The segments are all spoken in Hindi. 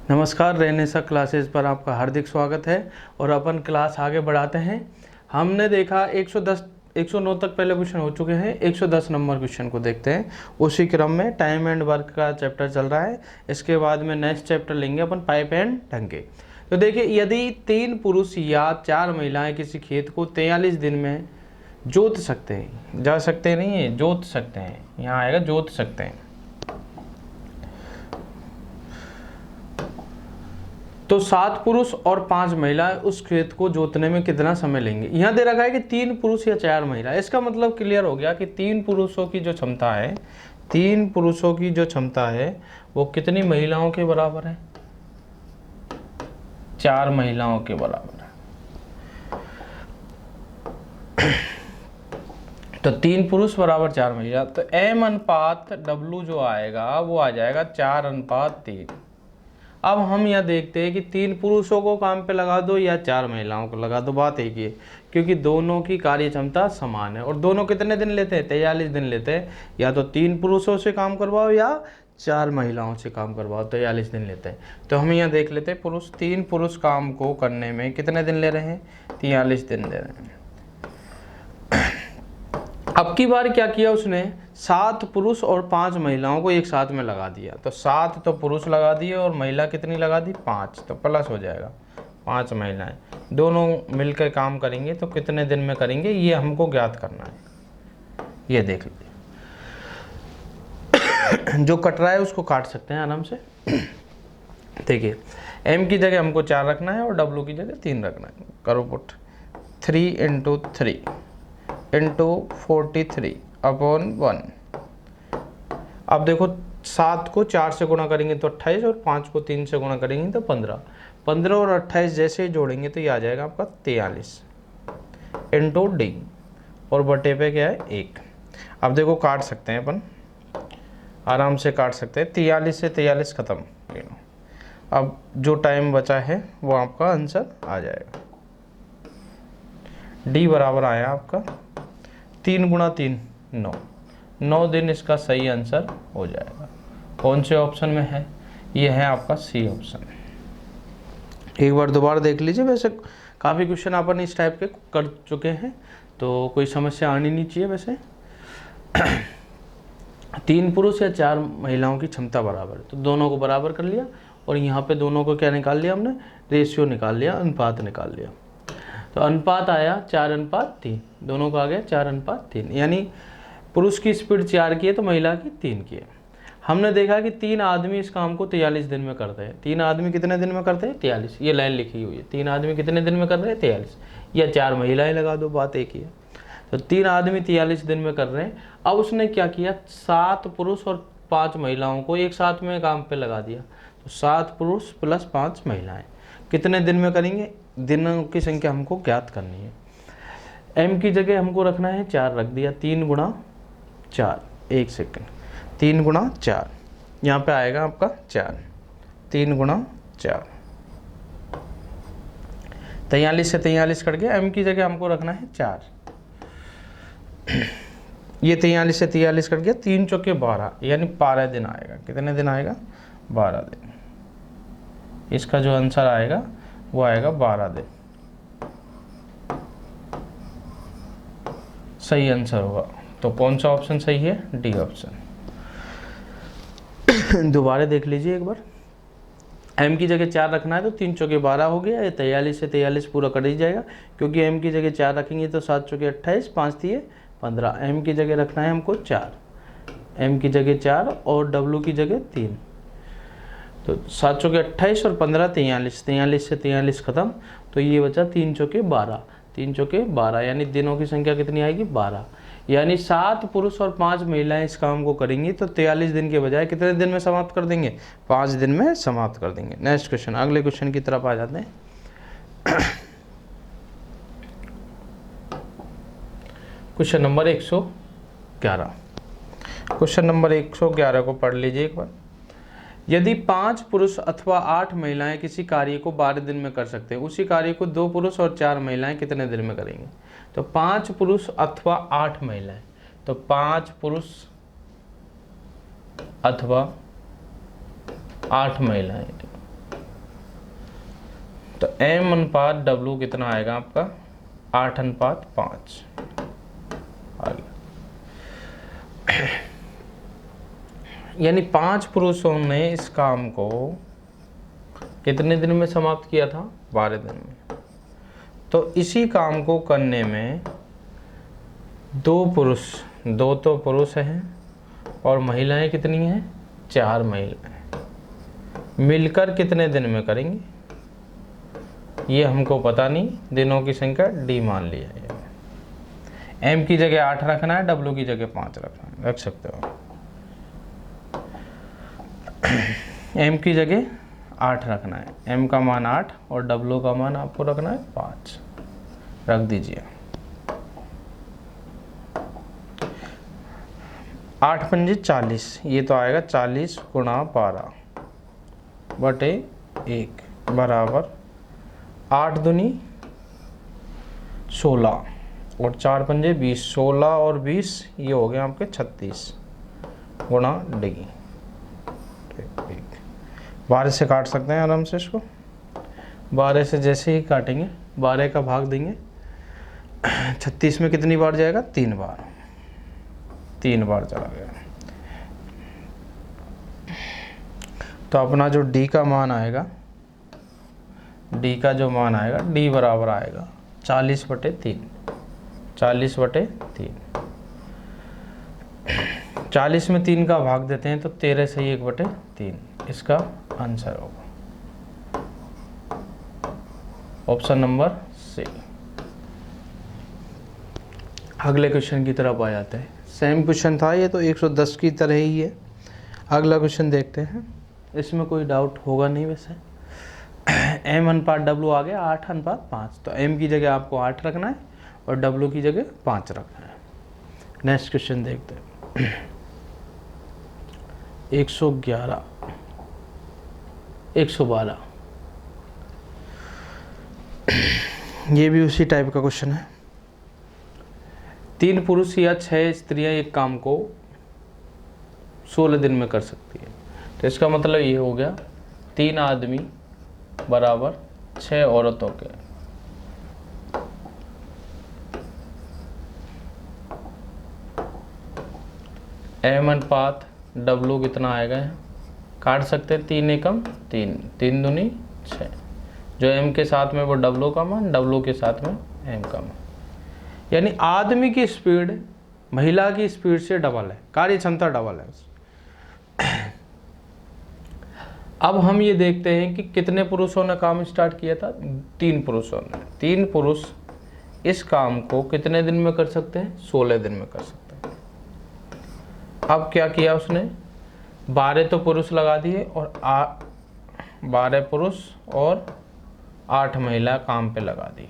नमस्कार, रेनेसा क्लासेस पर आपका हार्दिक स्वागत है। और अपन क्लास आगे बढ़ाते हैं। हमने देखा 110 109 तक पहले क्वेश्चन हो चुके हैं। 110 नंबर क्वेश्चन को देखते हैं। उसी क्रम में टाइम एंड वर्क का चैप्टर चल रहा है। इसके बाद में नेक्स्ट चैप्टर लेंगे अपन पाइप एंड टंके। तो देखिए, यदि 3 पुरुष या 4 महिलाएं किसी खेत को 43 दिन में जोत सकते हैं, जा सकते नहीं है, जोत सकते हैं, यहाँ आएगा जोत सकते हैं, तो 7 पुरुष और 5 महिलाएं उस खेत को जोतने में कितना समय लेंगे। यहाँ दे रखा है कि 3 पुरुष या 4 महिला। इसका मतलब क्लियर हो गया कि 3 पुरुषों की जो क्षमता है, 3 पुरुषों की जो क्षमता है वो कितनी महिलाओं के बराबर है? 4 महिलाओं के बराबर है। तो 3 पुरुष बराबर 4 महिला, तो M अनुपात W जो आएगा वो आ जाएगा 4:3। अब हम यह देखते हैं कि 3 पुरुषों को काम पे लगा दो या 4 महिलाओं को लगा दो, बात एक ही है, क्योंकि दोनों की कार्य क्षमता समान है। और दोनों कितने दिन लेते हैं? 43 दिन लेते हैं। या तो 3 पुरुषों से काम करवाओ या 4 महिलाओं से काम करवाओ, 43 दिन लेते हैं। तो हम यहाँ देख लेते हैं, 3 पुरुष काम को करने में कितने दिन ले रहे हैं? 43 दिन ले रहे हैं। अब की बार क्या किया उसने? 7 पुरुष और 5 महिलाओं को एक साथ में लगा दिया। तो 7 तो पुरुष लगा दिए और महिला कितनी लगा दी? 5। तो प्लस हो जाएगा 5 महिलाएं, दोनों मिलकर काम करेंगे। तो कितने दिन में करेंगे ये हमको ज्ञात करना है। ये देख लीजिए, जो कट रहा है उसको काट सकते हैं आराम से। देखिए, M की जगह हमको 4 रखना है और W की जगह 3 रखना है। करो पुट, 3 × 3 × 43/1। अब देखो, 7 को 4 से गुणा करेंगे तो 28 और 5 को 3 से गुणा करेंगे तो 15। 15 और 28 जैसे ही जोड़ेंगे तो ये आ जाएगा आपका 43 × D और बटे पे क्या है? 1। अब देखो, काट सकते हैं अपन, आराम से काट सकते हैं। 43 से 43 खत्म। अब जो टाइम बचा है वो आपका आंसर आ जाएगा। D बराबर आया आपका 3 × 3 9। 9 दिन इसका सही आंसर हो जाएगा। कौन से ऑप्शन में है? ये है आपका C ऑप्शन। एक बार दोबारा देख लीजिए। वैसे काफ़ी क्वेश्चन अपन इस टाइप के कर चुके हैं, तो कोई समस्या आनी नहीं चाहिए। वैसे 3 पुरुष या 4 महिलाओं की क्षमता बराबर है, तो दोनों को बराबर कर लिया। और यहाँ पे दोनों को क्या निकाल लिया हमने? रेशियो निकाल लिया, अनुपात निकाल लिया। तो अनुपात आया 4:3, दोनों का आ गया 4:3। यानी पुरुष की स्पीड 4 की है तो महिला की 3 की है। हमने देखा कि 3 आदमी इस काम को 43 दिन में करते हैं। 3 आदमी कितने दिन में करते हैं? 43। ये लाइन लिखी हुई है, 3 आदमी कितने दिन में कर रहे हैं? 43। या 4 महिलाएं लगा दो, बात एक ही है। तो 3 आदमी 43 दिन में कर रहे हैं। अब उसने क्या किया? 7 पुरुष और 5 महिलाओं को एक साथ में काम पे लगा दिया। तो 7 पुरुष प्लस 5 महिलाएं कितने दिन में करेंगे? दिनों की संख्या हमको ज्ञात करनी है। M की जगह हमको रखना है 4 रख दिया। 3 × 4, 1 सेकेंड, 3 × 4, यहाँ पे आएगा आपका 4। 3 × 4, 43 से 43 कट गया। M की जगह हमको रखना है 4। ये 43 से 43 कट गया। 3 चौके 12, यानी 12 दिन आएगा। कितने दिन आएगा? 12 दिन। इसका जो आंसर आएगा वो आएगा 12 दिन। सही आंसर होगा। तो कौन सा ऑप्शन सही है? D option. दोबारा देख लीजिए एक बार। M की जगह 4 रखना है तो 3 चौके 12 हो गया। ये 43 से 43 पूरा कट ही जाएगा, क्योंकि M की जगह 4 रखेंगे तो 7 चौके 28, 5 दिए 15। M की जगह रखना है हमको 4, M की जगह 4 और W की जगह 3। तो 7 चौके 28 और 15 43। 43 से 43 खत्म, तो ये बचा 3 चौके 12। 3 चौके 12, यानी दिनों की संख्या कितनी आएगी? 12। यानी 7 पुरुष और 5 महिलाएं इस काम को करेंगी तो 43 दिन के बजाय कितने दिन में समाप्त कर देंगे? 5 दिन में समाप्त कर देंगे। नेक्स्ट क्वेश्चन, अगले क्वेश्चन की तरफ आ जाते हैं। Question number 111। क्वेश्चन नंबर 111 को पढ़ लीजिए एक बार। यदि 5 पुरुष अथवा 8 महिलाएं किसी कार्य को 12 दिन में कर सकते हैं, उसी कार्य को 2 पुरुष और 4 महिलाएं कितने दिन में करेंगे? तो 5 पुरुष अथवा 8 महिलाएं, तो 5 पुरुष अथवा 8 महिलाएं, तो m अनुपात w कितना आएगा आपका 8:5 आ गया। यानी 5 पुरुषों ने इस काम को कितने दिन में समाप्त किया था? 12 दिन में। तो इसी काम को करने में 2 तो पुरुष हैं और महिलाएं कितनी हैं? 4 महिलाएं मिलकर कितने दिन में करेंगे? ये हमको पता नहीं, दिनों की संख्या d मान लिया है। m की जगह 8 रखना है, w की जगह 5 रखना है, रख सकते हो। m की जगह 8 रखना है, m का मान 8 और w का मान आपको रखना है 5, रख दीजिए। 8 पंजे 40, ये तो आएगा 40 गुणा 12 बटे 1 बराबर 8 दूनी 16 और 4 पंजे 20, 16 और 20 ये हो गए आपके 36 गुणा डी। 12 से काट सकते हैं आराम से इसको। 12 से जैसे ही काटेंगे 12 का भाग देंगे 36 में कितनी बार जाएगा? 3 बार, 3 बार चला गया। तो अपना जो d का मान आएगा, d का जो मान आएगा, d बराबर आएगा 40/3, 40/3। 40 में 3 का भाग देते हैं तो 13 से 1/3 इसका आंसर होगा ऑप्शन नंबर सी। अगले क्वेश्चन की तरफ आ जाते हैं। सेम क्वेश्चन था ये तो 110 की तरह ही है। अगला क्वेश्चन देखते हैं, इसमें कोई डाउट होगा नहीं वैसे। m अनुपात w आ गया 8:5, तो m की जगह आपको 8 रखना है और w की जगह 5 रखना है। नेक्स्ट क्वेश्चन देखते हैं। 111, 112, ये भी उसी टाइप का क्वेश्चन है। 3 पुरुष या 6 स्त्रियां एक काम को 16 दिन में कर सकती है। तो इसका मतलब ये हो गया 3 आदमी बराबर 6 औरतों के। m अनुपात w कितना आएगा? काट सकते हैं 3 एकम 3, 3 दूनी 6। जो m के साथ में वो w का मान, w के साथ में m का मान। यानी आदमी की स्पीड महिला की स्पीड से डबल है, कार्य क्षमता डबल है। अब हम ये देखते हैं कि कितने पुरुषों ने काम स्टार्ट किया था? 3 पुरुषों ने। 3 पुरुष इस काम को कितने दिन में कर सकते हैं? 16 दिन में कर सकते हैं। अब क्या किया उसने? 12 तो पुरुष लगा दिए और 12 पुरुष और 8 महिला काम पे लगा दिए।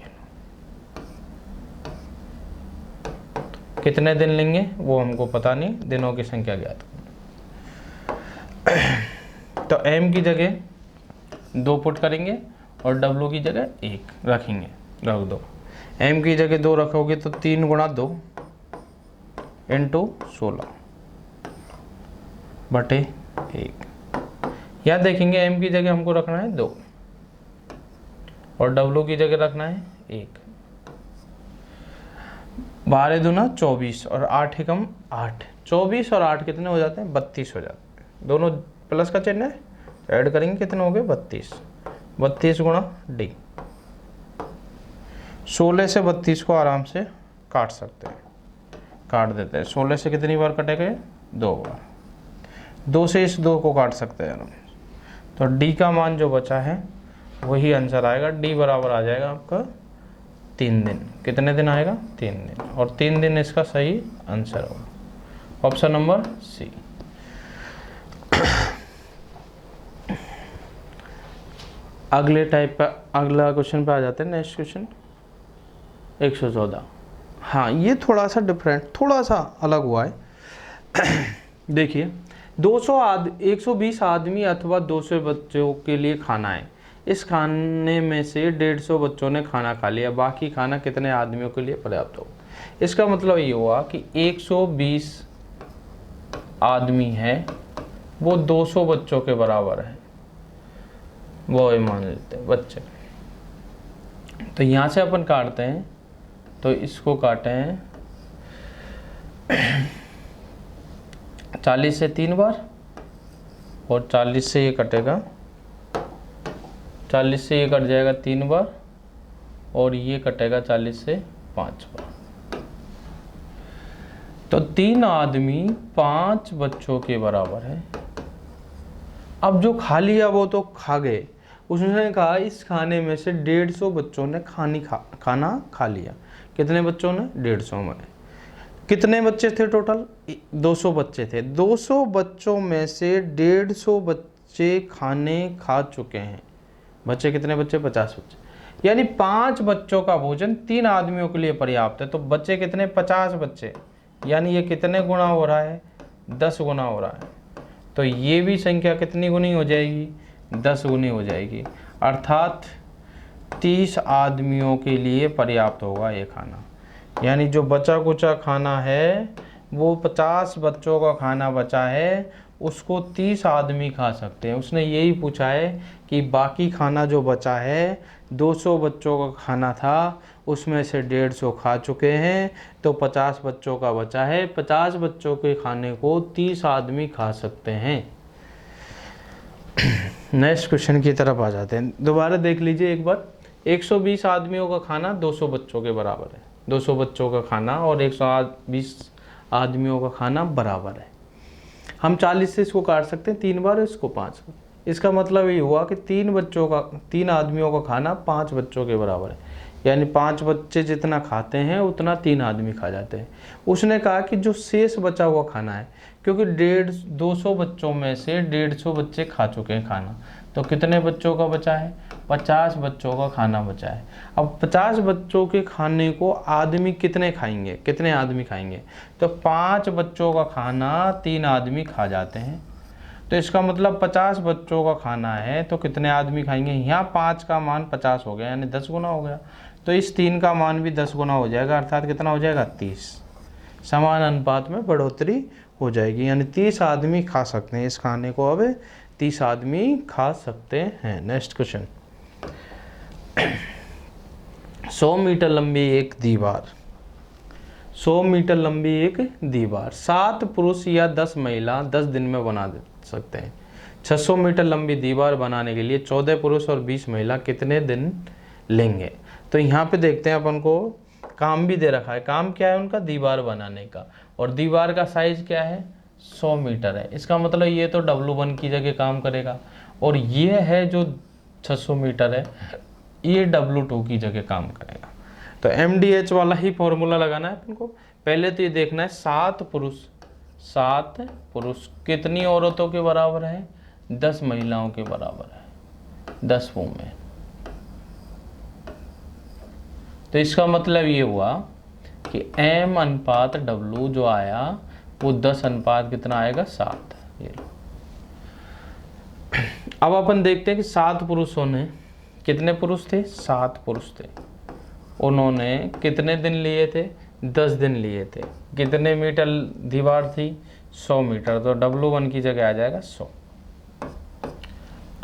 कितने दिन लेंगे वो हमको पता नहीं, दिनों की संख्या ज्ञात। तो m की जगह 2 पुट करेंगे और w की जगह 1 रखेंगे, रख दो। m की जगह 2 रखोगे तो 3 गुणा 2 इंटू 16 बटे 1। यहाँ देखेंगे m की जगह हमको रखना है 2 और w की जगह रखना है 1। 12 दूना 24 और 8 एकम 8। 24 और 8 कितने हो जाते हैं? 32 हो जाते हैं। दोनों प्लस का चिन्ह है, तो ऐड करेंगे कितने हो गए? 32। 32 गुणा डी। 16 से 32 को आराम से काट सकते हैं, काट देते हैं। 16 से कितनी बार कटेगा? 2 बार। 2 से इस 2 को काट सकते हैं आराम से। तो डी का मान जो बचा है वही आंसर आएगा। डी बराबर आ जाएगा आपका 3 दिन। कितने दिन आएगा? 3 दिन। और 3 दिन इसका सही आंसर होगा ऑप्शन नंबर सी। अगले टाइप का अगला क्वेश्चन पे आ जाते हैं। Next question 114। हाँ, ये थोड़ा सा डिफरेंट, थोड़ा सा अलग हुआ है। देखिए 120 आदमी अथवा 200 बच्चों के लिए खाना है। इस खाने में से 150 बच्चों ने खाना खा लिया, बाकी खाना कितने आदमियों के लिए पर्याप्त हो? इसका मतलब ये हुआ कि 120 आदमी है वो 200 बच्चों के बराबर है, वो मान लेते हैं बच्चे। तो यहाँ से अपन काटते हैं, तो इसको काटे हैं 40 से 3 बार, और 40 से ये कटेगा, 40 से ये कट जाएगा 3 बार, और ये कटेगा 40 से 5 बार। तो 3 आदमी 5 बच्चों के बराबर है। अब जो खा लिया वो तो खा गए, उसने कहा इस खाने में से 150 बच्चों ने खाना खा लिया। कितने बच्चों ने? 150 में। कितने बच्चे थे टोटल? 200 बच्चे थे। 200 बच्चों में से 150 बच्चे खाने खा चुके हैं। बच्चे कितने बच्चे? 50 बच्चे। यानी 5 बच्चों का भोजन 3 आदमियों के लिए पर्याप्त है। तो बच्चे कितने? 50 बच्चे। यानी ये कितने गुना हो रहा है? 10 गुना हो रहा है। तो ये भी संख्या कितनी गुनी हो जाएगी? 10 गुनी हो जाएगी। अर्थात 30 आदमियों के लिए पर्याप्त होगा ये खाना। यानी जो बचा कुचा खाना है वो 50 बच्चों का खाना बचा है, उसको 30 आदमी खा सकते हैं। उसने यही पूछा है कि बाकी खाना जो बचा है, 200 बच्चों का खाना था, उसमें से 150 खा चुके हैं, तो 50 बच्चों का बचा है। 50 बच्चों के खाने को 30 आदमी खा सकते हैं। नेक्स्ट क्वेश्चन की तरफ आ जाते हैं। दोबारा देख लीजिए एक बार। 120 आदमियों का खाना 200 बच्चों के बराबर है। 200 बच्चों का खाना और 120 आदमियों का खाना बराबर है। हम 40 से इसको काट सकते हैं 3 बार, इसको 5 बार। इसका मतलब ये हुआ कि 3 आदमियों का खाना 5 बच्चों के बराबर है। यानी 5 बच्चे जितना खाते हैं उतना 3 आदमी खा जाते हैं। उसने कहा कि जो शेष बचा हुआ खाना है, क्योंकि 200 बच्चों में से 150 बच्चे खा चुके हैं खाना, तो कितने बच्चों का बचा है? 50 बच्चों का खाना बचा है। अब 50 बच्चों के खाने को आदमी कितने खाएंगे? कितने आदमी खाएंगे? तो 5 बच्चों का खाना 3 आदमी खा जाते हैं। तो इसका मतलब 50 बच्चों का खाना है तो कितने आदमी खाएंगे? यहाँ 5 का मान 50 हो गया, यानी 10 गुना हो गया। तो इस 3 का मान भी 10 गुना हो जाएगा, अर्थात कितना हो जाएगा? 30। समान अनुपात में बढ़ोतरी हो जाएगी, यानी 30 आदमी खा सकते हैं इस खाने को। अब 30 आदमी खा सकते हैं। Next question. 100 मीटर लंबी एक दीवार, 100 मीटर लंबी एक दीवार 7 पुरुष या 10 महिला 10 दिन में बना सकते हैं। 600 मीटर लंबी दीवार बनाने के लिए 14 पुरुष और 20 महिला कितने दिन लेंगे? तो यहाँ पे देखते हैं, अपन को काम भी दे रखा है। काम क्या है उनका? दीवार बनाने का। और दीवार का साइज क्या है? 100 मीटर है। इसका मतलब ये तो W1 की जगह काम करेगा, और ये है जो 600 मीटर है, ये W2 की जगह काम करेगा। तो MDH वाला ही फॉर्मूला लगाना है अपन को। पहले तो ये देखना है 7 पुरुष कितनी औरतों के बराबर है? 10 महिलाओं के बराबर है, 10 वुमेन। तो इसका मतलब ये हुआ कि M अनुपात W जो आया वो 10 अनुपात कितना आएगा? 7। ये लो। अब अपन देखते हैं कि 7 पुरुषों ने, कितने पुरुष थे? 7 पुरुष थे। उन्होंने कितने दिन लिए थे? 10 दिन लिए थे। कितने मीटर दीवार थी? 100 मीटर। तो W1 की जगह आ जाएगा 100।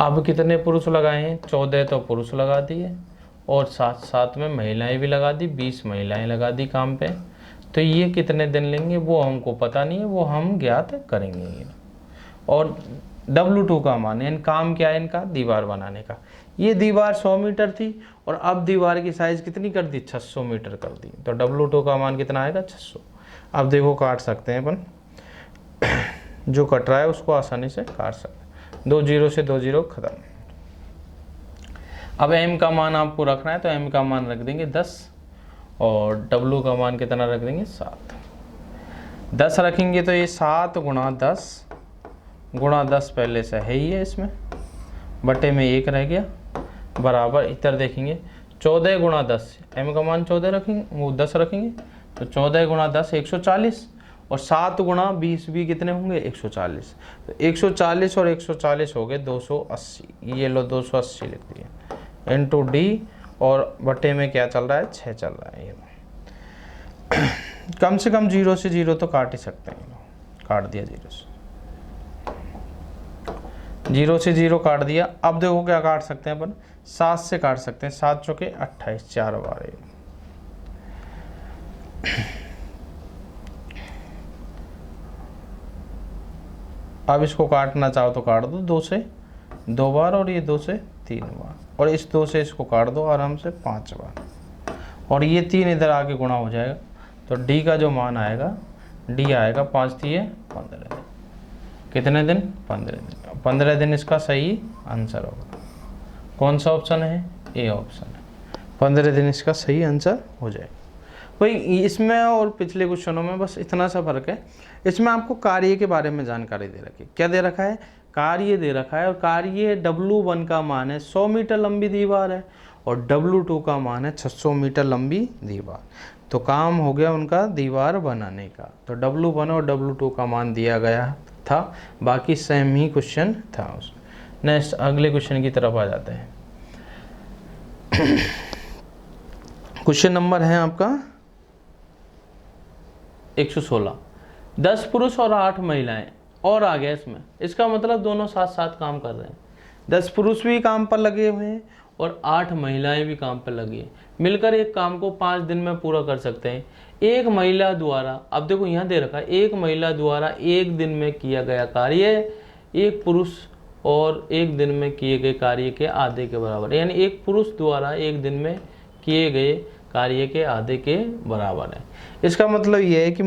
अब कितने पुरुष लगाए हैं? 14 तो पुरुष लगा दिए, और साथ साथ में महिलाएं भी लगा दी, 20 महिलाएं लगा दी काम पे। तो ये कितने दिन लेंगे वो हमको पता नहीं है, वो हम ज्ञात करेंगे। और W2 का मान है, काम क्या है इनका? दीवार बनाने का। ये दीवार 100 मीटर थी और अब दीवार की साइज कितनी कर दी? 600 मीटर कर दी। तो W2 का मान कितना आएगा? 600। अब देखो काट सकते हैं अपन, जो कट रहा है उसको आसानी से काट सकते हैं। 2 0 से 2 0 खत्म। अब M का मान आपको रखना है, तो M का मान रख देंगे 10, और W का मान कितना रख देंगे? 7। 10 रखेंगे तो ये 7 गुणा 10 पहले से है ही है, इसमें बटे में 1 रह गया, बराबर इधर देखेंगे 14 गुणा 10। M का मान 14 रखेंगे, वो 10 रखेंगे, तो 14 गुणा 10 140, और 7 गुणा 20 भी कितने होंगे? 140। तो 140 और 140 हो गए 280। ये लो 280 लिख दिए, इंटू D, और बटे में क्या चल रहा है? 6 चल रहा है। ये कम से कम 0 से 0 तो काट ही सकते हैं। काट दिया 0 से। 0 से 0 काट दिया। अब देखो क्या काट सकते हैं अपन, 7 से काट सकते हैं, 7 चौके 28, 4 बार। अब इसको काटना चाहो तो काट दो, 2 से 2 बार और ये 2 से 3 बार, और इस 2 से इसको काट दो आराम से 5 बार, और ये 3 इधर आके गुणा हो जाएगा। तो डी का जो मान आएगा, डी आएगा 5 3 15 दिन। कितने दिन? 15 दिन। 15 दिन इसका सही आंसर होगा। कौन सा ऑप्शन है? ए ऑप्शन है। 15 दिन इसका सही आंसर हो जाएगा। भाई इसमें और पिछले क्वेश्चनों में बस इतना सा फर्क है, इसमें आपको कार्य के बारे में जानकारी दे रखी है। क्या दे रखा है? कार्य दे रखा है, और कार्य W1 का मान है 100 मीटर लंबी दीवार है, और W2 का मान है 600 मीटर लंबी दीवार। तो काम हो गया उनका दीवार बनाने का। तो W1 और W2 का मान दिया गया था, बाकी सेम ही क्वेश्चन था उसमें। नेक्स्ट अगले क्वेश्चन की तरफ आ जाते हैं। क्वेश्चन नंबर है आपका 116। 10 पुरुष और 8 महिलाएं और आ गया इसमें। इसका मतलब दोनों साथ साथ काम कर रहे हैं। 10 पुरुष भी काम पर लगे हुए हैं और 8 महिलाएं भी काम पर लगी हैं। मिलकर एक काम को 5 दिन में पूरा कर सकते हैं। एक महिला द्वारा, अब देखो यहाँ दे रखा है, एक महिला द्वारा एक दिन में किया गया कार्य एक पुरुष और एक दिन में किए गए कार्य के आधे के बराबर, यानी एक पुरुष द्वारा एक दिन में किए गए कार्य के आधे के बराबर है। इसका मतलब ये है कि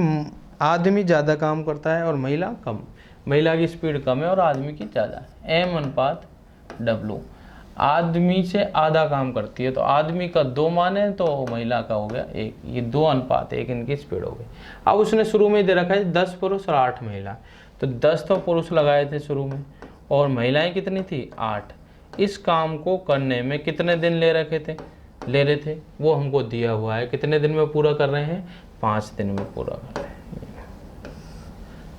आदमी ज़्यादा काम करता है और महिला कम। महिला की स्पीड कम है और आदमी की ज़्यादा है। M/W। आदमी से आधा काम करती है, तो आदमी का 2 मान है तो महिला का हो गया 1। ये 2:1 इनकी स्पीड हो गई। अब उसने शुरू में दे रखा है 10 पुरुष और 8 महिला, तो 10 तो पुरुष लगाए थे शुरू में, और महिलाएं कितनी थी? 8। इस काम को करने में कितने दिन ले रहे थे वो हमको दिया हुआ है। कितने दिन में पूरा कर रहे हैं? 5 दिन में पूरा कर रहे हैं।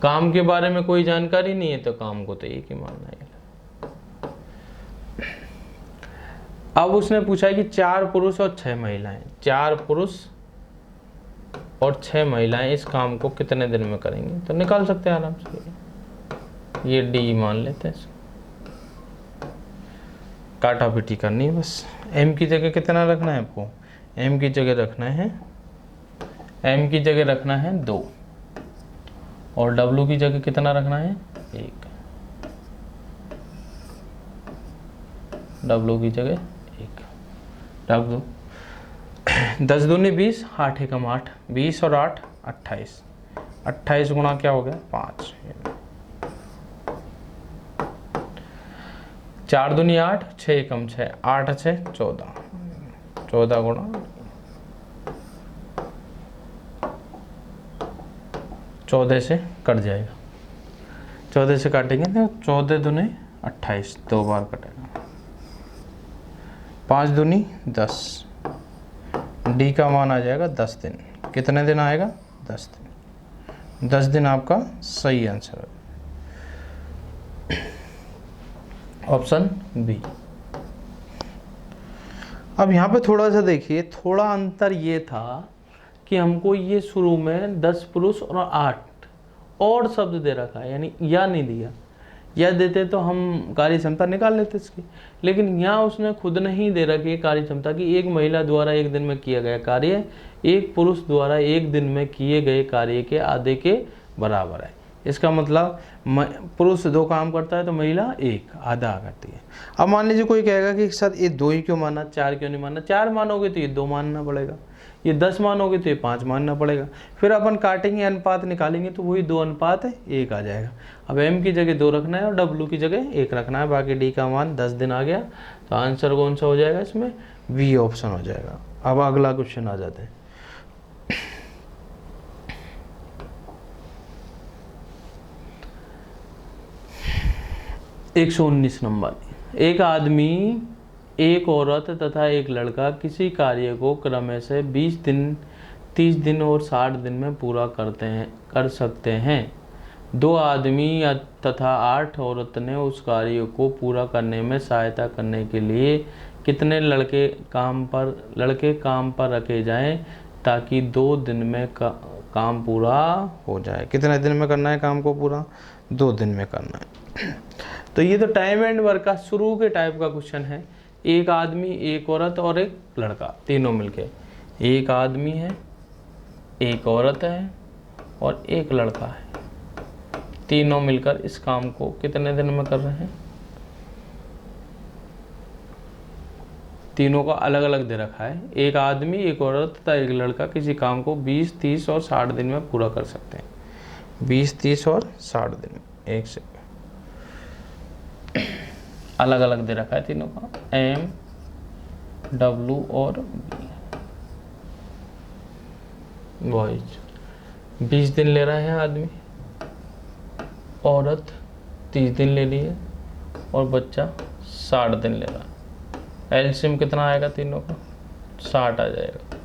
काम के बारे में कोई जानकारी नहीं है, तो काम को तो एक ही मानना है। अब उसने पूछा है कि 4 पुरुष और 6 महिलाएं, 4 पुरुष और 6 महिलाएं इस काम को कितने दिन में करेंगे? तो निकाल सकते हैं आराम से, ये डी मान लेते हैं। काटा पीटी करनी है बस। एम की जगह कितना रखना है आपको? एम की जगह रखना है 2, और W की जगह कितना रखना है? 1। W की जगह 1 रख दो। 10 दूनी 20, 8 एकम 8, 20 और 8 28। 28 गुणा क्या हो गया? 5। 4 दूनी 8, 6 एकम 6, 8 6 14, 14 गुणा 14 से कट जाएगा। 14 से काटेंगे तो 14 दूनी 28, 2 बार कटेगा। 5 दूनी 10, डी का मान आ जाएगा 10 दिन। कितने दिन आएगा? 10 दिन। 10 दिन आपका सही आंसर है, ऑप्शन बी। अब यहाँ पे थोड़ा सा देखिए, थोड़ा अंतर ये था कि हमको ये शुरू में 10 पुरुष और 8 और शब्द दे रखा है, यानी या नहीं दिया। या देते तो हम कार्य क्षमता निकाल लेते इसकी, लेकिन यहाँ उसने खुद नहीं दे रखी है कार्य क्षमता की। एक महिला द्वारा एक दिन में किया गया कार्य एक पुरुष द्वारा एक दिन में किए गए कार्य के आधे के बराबर है। इसका मतलब पुरुष 2 काम करता है तो महिला 1 आधा करती है। अब मान लीजिए कोई कहेगा कि सर ये 2 ही क्यों मानना, 4 क्यों नहीं मानना? 4 मानोगे तो ये 2 मानना पड़ेगा, ये 10 मानोगे तो ये 5 मानना पड़ेगा। फिर अपन काटेंगे, अनुपात निकालेंगे तो वही 2:1 आ जाएगा। अब M की जगह 2 रखना है और W की जगह 1 रखना है, बाकी D का मान 10 दिन आ गया। तो आंसर कौन सा हो जाएगा इसमें? बी ऑप्शन हो जाएगा। अब अगला क्वेश्चन आ जाते हैं। एक 119 नंबर। एक आदमी, एक औरत तथा एक लड़का किसी कार्य को क्रमशः से 20 दिन, 30 दिन और 60 दिन में पूरा कर सकते हैं। 2 आदमी तथा 8 औरत ने उस कार्य को पूरा करने में सहायता करने के लिए कितने लड़के काम पर रखे जाएं ताकि 2 दिन में काम पूरा हो जाए। कितने दिन में करना है काम को पूरा? 2 दिन में करना है। तो ये तो टाइम एंड वर्क का शुरू के टाइप का क्वेश्चन है। एक आदमी, एक औरत और एक लड़का, तीनों मिलके, एक आदमी है, एक औरत है और एक लड़का है, तीनों मिलकर इस काम को कितने दिन में कर रहे हैं? तीनों का अलग अलग दे रखा है। एक आदमी, एक औरत तथा एक लड़का किसी काम को 20, 30 और 60 दिन में पूरा कर सकते हैं। 20, 30 और 60 दिन में। एक से अलग अलग दे रखा है तीनों का, M, W और B। बॉयज 20 दिन ले रहा है आदमी, औरत 30 दिन ले रही है और बच्चा 60 दिन ले रहा है। एलसीएम कितना आएगा तीनों का? 60 आ जाएगा।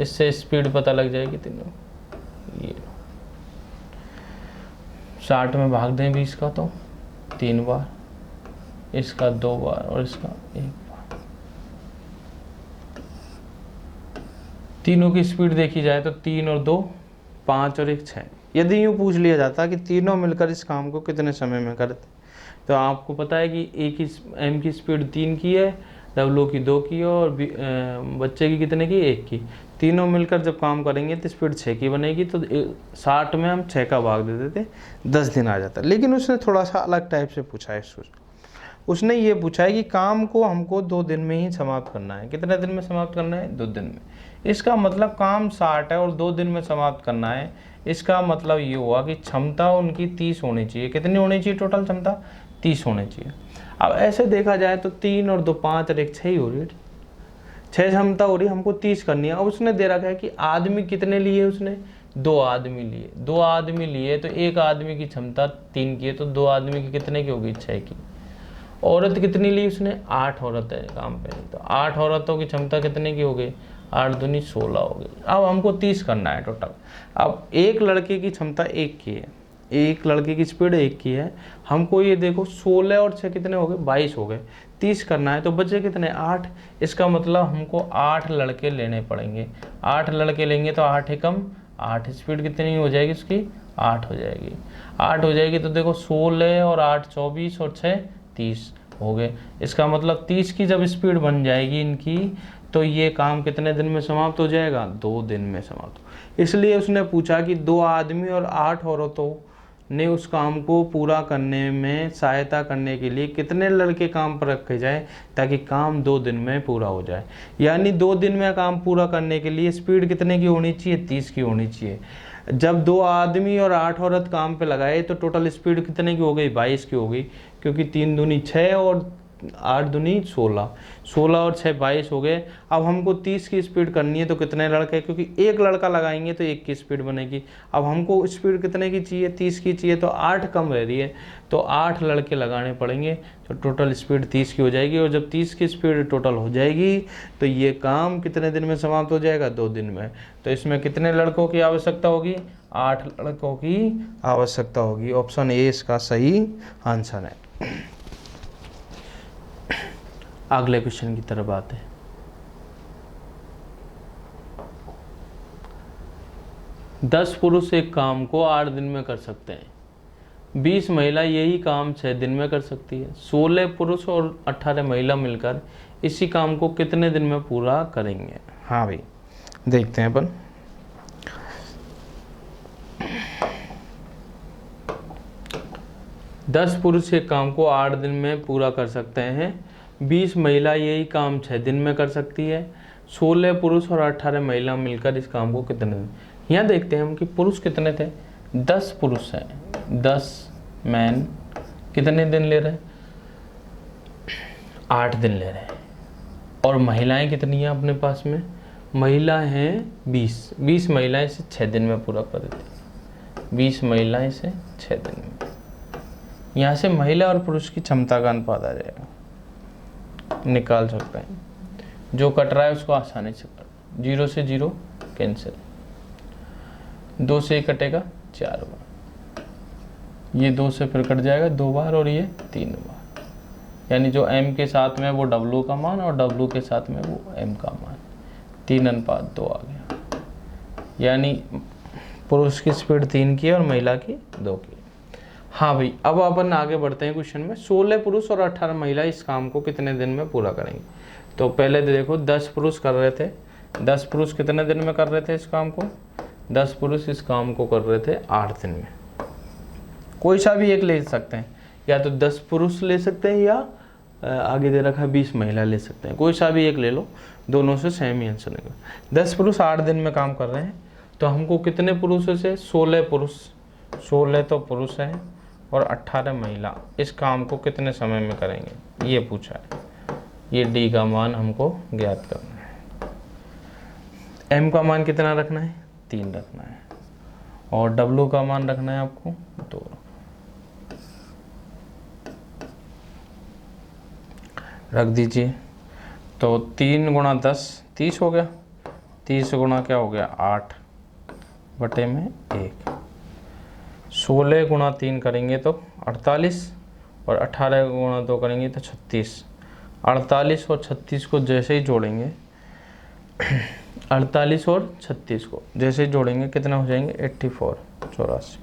इससे स्पीड पता लग जाएगी तीनों। ये 60 में भाग दें 20 का तो 3 बार, इसका 2 बार और इसका 1 बार। तीनों की स्पीड देखी जाए तो 3 और 2 5 और 1 6। यदि यूँ पूछ लिया जाता कि तीनों मिलकर इस काम को कितने समय में करते, तो आपको पता है कि ए की M की स्पीड 3 की है, W की 2 की है और बच्चे की कितने की? 1 की। तीनों मिलकर जब काम करेंगे तो स्पीड 6 की बनेगी। तो 60 में हम 6 का भाग दे देते, 10 दिन आ जाता। लेकिन उसने थोड़ा सा अलग टाइप से पूछा है। उसने ये पूछा है कि काम को हमको 2 दिन में ही समाप्त करना है। कितने दिन में समाप्त करना है? 2 दिन में। इसका मतलब काम 60 है और 2 दिन में समाप्त करना है। इसका मतलब ये हुआ कि क्षमता उनकी 30 होनी चाहिए। कितनी होनी चाहिए टोटल क्षमता? 30 होनी चाहिए। अब ऐसे देखा जाए तो 3 और 2 5 और 1 6 ही हो रही है। 6 क्षमता हो रही है, हमको 30 करनी है। अब उसने दे रखा है कि आदमी कितने लिए? उसने 2 आदमी लिए। 2 आदमी लिए तो एक आदमी की क्षमता 3 की है, तो 2 आदमी की कितने की होगी? 6 की। औरत कितनी ली उसने? 8 औरत है काम पे, तो 8 औरतों की क्षमता कितने की हो गई? 8 दूनी 16 हो गई। अब हमको 30 करना है टोटल। अब एक लड़के की क्षमता 1 की है, एक लड़के की स्पीड 1 की है। हमको ये देखो 16 और 6 कितने हो गए? 22 हो गए। 30 करना है तो बचे कितने? 8। इसका मतलब हमको 8 लड़के लेने पड़ेंगे। 8 लड़के लेंगे तो 8 एकम 8, स्पीड कितनी हो जाएगी उसकी? 8 हो जाएगी। 8 हो जाएगी तो देखो 16 और 8 24 और 6 30 हो गए। इसका मतलब 30 की जब स्पीड बन जाएगी इनकी, तो ये काम कितने दिन में समाप्त हो जाएगा? 2 दिन में समाप्त। इसलिए उसने पूछा कि 2 आदमी और 8 औरतों ने उस काम को पूरा करने में सहायता करने के लिए कितने लड़के काम पर रखे जाए ताकि काम 2 दिन में पूरा हो जाए। यानी 2 दिन में काम पूरा करने के लिए स्पीड कितने की होनी चाहिए? 30 की होनी चाहिए। जब 2 आदमी और 8 औरत काम पे लगाए तो टोटल स्पीड कितने की हो गई? 22 की हो गई, क्योंकि 3 दूनी 6 और 8 दूनी 16, 16 और 6 22 हो गए। अब हमको 30 की स्पीड करनी है तो कितने लड़के? क्योंकि एक लड़का लगाएंगे तो 1 की स्पीड बनेगी। अब हमको स्पीड कितने की चाहिए? 30 की चाहिए, तो 8 कम रह रही है, तो 8 लड़के लगाने पड़ेंगे, तो टोटल स्पीड 30 की हो जाएगी। और जब 30 की स्पीड टोटल हो जाएगी तो ये काम कितने दिन में समाप्त हो जाएगा? 2 दिन में। तो इसमें कितने लड़कों की आवश्यकता होगी? 8 लड़कों की आवश्यकता होगी। ऑप्शन ए इसका सही आंसर है। अगले क्वेश्चन की तरफ आते हैं। दस पुरुष एक काम को 8 दिन में कर सकते हैं। 20 महिला यही काम 6 दिन में कर सकती है। 16 पुरुष और 18 महिला मिलकर इसी काम को कितने दिन में पूरा करेंगे? हाँ भाई, देखते हैं अपन। दस पुरुष एक काम को 8 दिन में पूरा कर सकते हैं। 20 महिला यही काम 6 दिन में कर सकती है। 16 पुरुष और 18 महिला मिलकर इस काम को कितने दिन? यहाँ देखते हैं हम कि पुरुष कितने थे? 10 पुरुष हैं, 10 मैन कितने दिन ले रहे हैं? 8 दिन ले रहे हैं। और महिलाएं कितनी हैं अपने पास में? महिला हैं 20 महिलाएं इसे 6 दिन में पूरा कर देती हैं। 20 महिलाएं इसे 6 दिन में। यहाँ से महिला और पुरुष की क्षमता का अनुपात आ जाएगा, निकाल सकते हैं। जो कट रहा है उसको आसानी से कर। 0 से 0 कैंसिल, 2 से 1 कटेगा 4 बार, ये 2 से फिर कट जाएगा 2 बार और ये 3 बार। यानी जो m के साथ में वो w का मान और w के साथ में वो m का मान, 3:2 आ गया। यानी पुरुष की स्पीड 3 की और महिला की 2 की। हाँ भाई, अब अपन आगे बढ़ते हैं क्वेश्चन में। 16 पुरुष और 18 महिला इस काम को कितने दिन में पूरा करेंगे? तो पहले देखो 10 पुरुष कर रहे थे। 10 पुरुष कितने दिन में कर रहे थे इस काम को? 10 पुरुष इस काम को कर रहे थे 8 दिन में। कोई सा भी एक ले सकते हैं, या तो 10 पुरुष ले सकते हैं या आगे दे रखा है 20 महिला ले सकते हैं। कोई सा भी एक ले लो, दोनों से सेम ही आंसर निकलेगा। 10 पुरुष 8 दिन में काम कर रहे हैं, तो हमको कितने पुरुषों से? 16 पुरुष, 16 तो पुरुष हैं और 18 महिला इस काम को कितने समय में करेंगे, ये पूछा है। ये डी का मान हमको ज्ञात करना है। एम का मान कितना रखना है? 3 रखना है। और डब्ल्यू का मान रखना है आपको 2। रख दीजिए। तो 3 गुणा 10 30 हो गया। 30 गुणा क्या हो गया? 8 बटे में 1। 16 गुणा 3 करेंगे तो 48 और 18 गुणा 2 करेंगे तो 36। 48 और 36 को जैसे ही जोड़ेंगे 48 और 36 को जैसे ही जोड़ेंगे कितना हो जाएंगे? 84 84।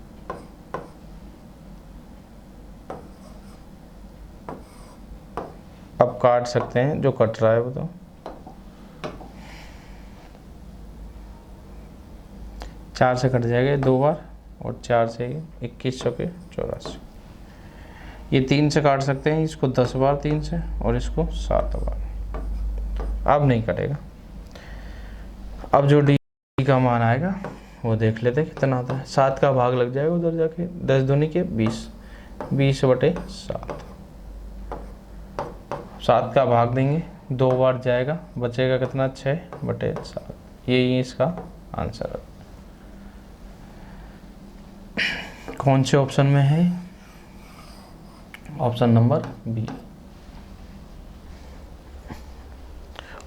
अब काट सकते हैं, जो कट रहा है वो तो 4 से कट जाएगा 2 बार और 4 से 21 चौके 84। ये 3 से काट सकते हैं, इसको 10 बार 3 से और इसको 7 बार। अब नहीं कटेगा। अब जो डी का मान आएगा वो देख लेते हैं कितना आता है। 7 का भाग लग जाएगा उधर जाके, 10 दूनी के 20, 20 बटे 7। 7 का भाग देंगे, 2 बार जाएगा, बचेगा कितना? 6 बटे 7। यही इसका आंसर है। कौन से ऑप्शन में है? Option number B.